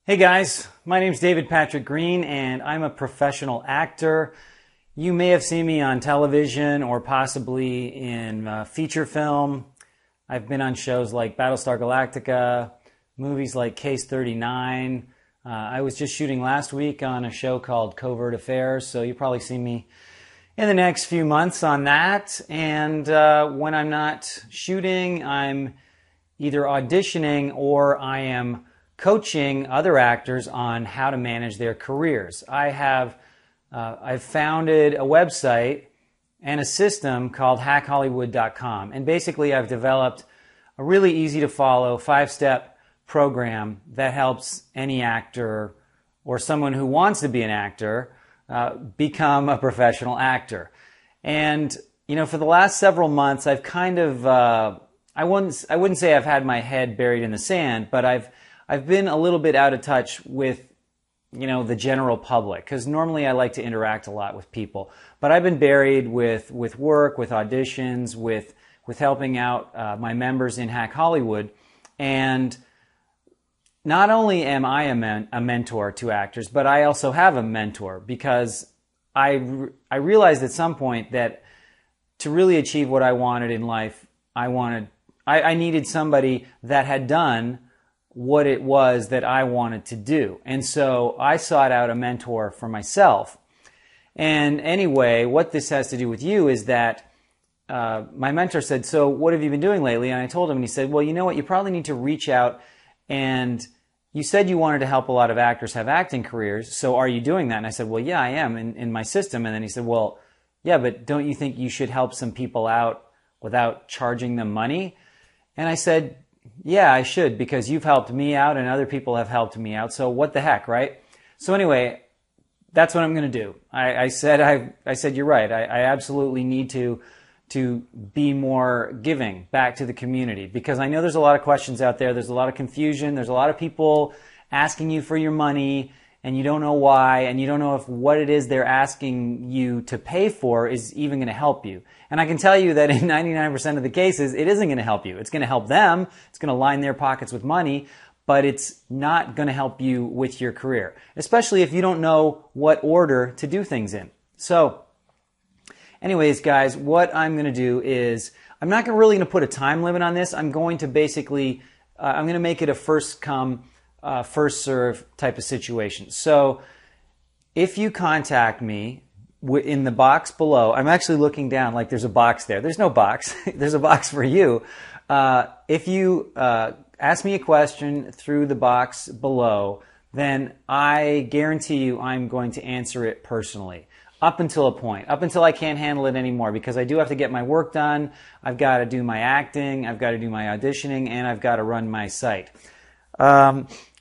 Hey guys, my name's David Patrick Green and I'm a professional actor. You may have seen me on television or possibly in feature film. I've been on shows like Battlestar Galactica, movies like Case 39. I was just shooting last week on a show called Covert Affairs, so you'll probably see me in the next few months on that. And when I'm not shooting, I'm either auditioning or I am coaching other actors on how to manage their careers. I've founded a website and a system called hackhollywood.com, and basically I've developed a really easy to follow 5-step program that helps any actor or someone who wants to be an actor become a professional actor. And for the last several months I've kind of I wouldn't say I've had my head buried in the sand, but I've been a little bit out of touch with, the general public, because normally I like to interact a lot with people. But I've been buried with work, with auditions, with helping out my members in Hack Hollywood. And not only am I a mentor to actors, but I also have a mentor, because I realized at some point that to really achieve what I wanted in life, I needed somebody that had done what it was that I wanted to do. And so I sought out a mentor for myself. And anyway, what this has to do with you is that my mentor said, "So what have you been doing lately?" And I told him, and he said, "Well, you know what? You probably need to reach out, and you said you wanted to help a lot of actors have acting careers, so are you doing that?" And I said, "Well, yeah, I am in my system." And then he said, "Well, yeah, but don't you think you should help some people out without charging them money?" And I said, "Yeah, I should, because you've helped me out and other people have helped me out. So what the heck, right?" So anyway, that's what I'm going to do. I said, "You're right. I absolutely need to be more giving back to the community, because I know there's a lot of questions out there. There's a lot of confusion. There's a lot of people asking you for your money, and you don't know why, and you don't know if what it is they're asking you to pay for is even going to help you. And I can tell you that in 99% of the cases, it isn't going to help you. It's going to help them. It's going to line their pockets with money, but it's not going to help you with your career, especially if you don't know what order to do things in. So anyways, guys, what I'm going to do is I'm not really going to put a time limit on this. I'm going to basically, I'm going to make it a first come, first serve type of situation. So if you contact me in the box below, I'm actually looking down like there's a box there. There's no box. There's a box for you. If you ask me a question through the box below, then I guarantee you I'm going to answer it personally. Up until a point, up until I can't handle it anymore, because I do have to get my work done. I've got to do my acting, I've got to do my auditioning, and I've got to run my site.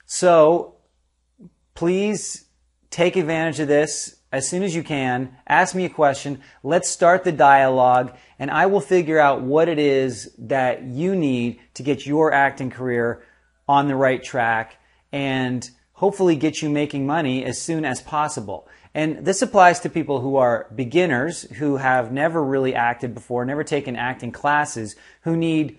So please take advantage of this as soon as you can. Ask me a question. Let's start the dialogue, and I will figure out what it is that you need to get your acting career on the right track and hopefully get you making money as soon as possible. And this applies to people who are beginners, who have never really acted before, never taken acting classes, who need,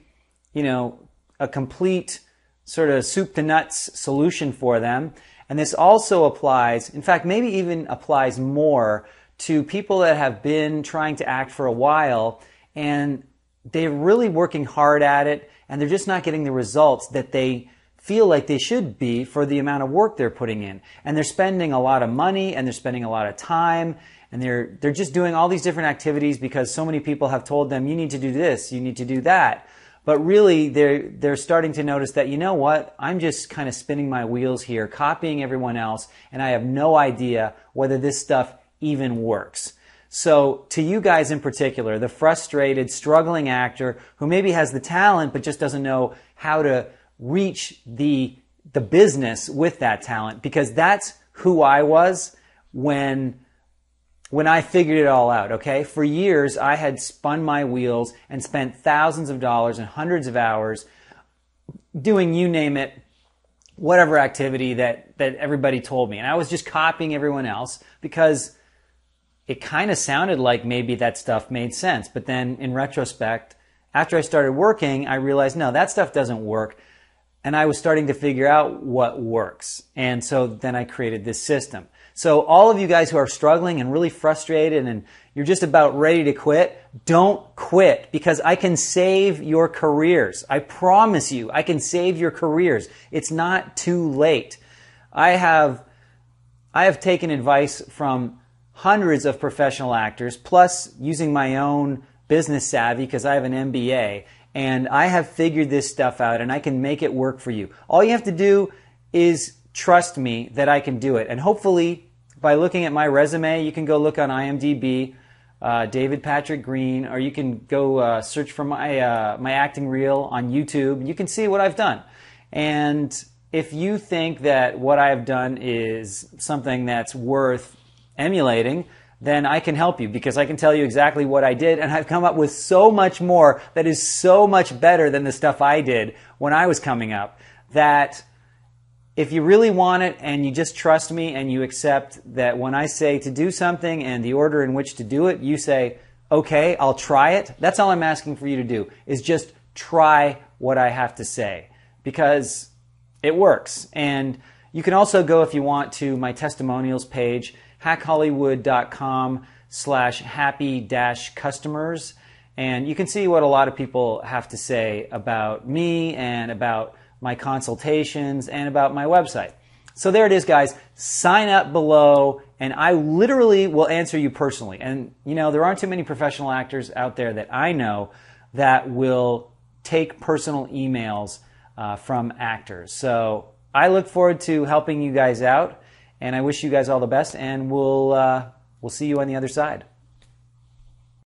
a complete sort of soup to nuts solution for them. And this also applies, in fact, maybe even applies more to people that have been trying to act for a while and they're really working hard at it and they're just not getting the results that they feel like they should be for the amount of work they're putting in. And they're spending a lot of money and they're spending a lot of time and they're just doing all these different activities because so many people have told them, you need to do this, you need to do that. But really, they're starting to notice that, you know what, I'm just kind of spinning my wheels here, copying everyone else, and I have no idea whether this stuff even works. So to you guys in particular, the frustrated, struggling actor who maybe has the talent but just doesn't know how to reach the business with that talent, because that's who I was when I figured it all out, okay? For years, I had spun my wheels and spent thousands of dollars and hundreds of hours doing, you name it, whatever activity that everybody told me. And I was just copying everyone else because it kind of sounded like maybe that stuff made sense. But then in retrospect, after I started working, I realized, no, that stuff doesn't work. and I was starting to figure out what works. And so then I created this system. So all of you guys who are struggling and really frustrated and you're just about ready to quit, don't quit, because I can save your careers. I promise you, I can save your careers. It's not too late. I have taken advice from hundreds of professional actors, plus using my own business savvy because I have an MBA, and I have figured this stuff out and I can make it work for you. All you have to do is trust me that I can do it. And hopefully, by looking at my resume, you can go look on IMDb, David Patrick Green, or you can go search for my acting reel on YouTube. You can see what I've done. And if you think that what I've done is something that's worth emulating, then I can help you, because I can tell you exactly what I did, and I've come up with so much more that is so much better than the stuff I did when I was coming up, that if you really want it and you just trust me and you accept that when I say to do something and the order in which to do it, you say, okay, I'll try it. That's all I'm asking for you to do, is just try what I have to say, because it works. And you can also go, if you want, to my testimonials page, hackhollywood.com/happy-customers, and you can see what a lot of people have to say about me and about my consultations and about my website. So there it is, guys. Sign up below, and I literally will answer you personally. And you know, there aren't too many professional actors out there that I know that will take personal emails from actors. So I look forward to helping you guys out, and I wish you guys all the best, and we'll see you on the other side.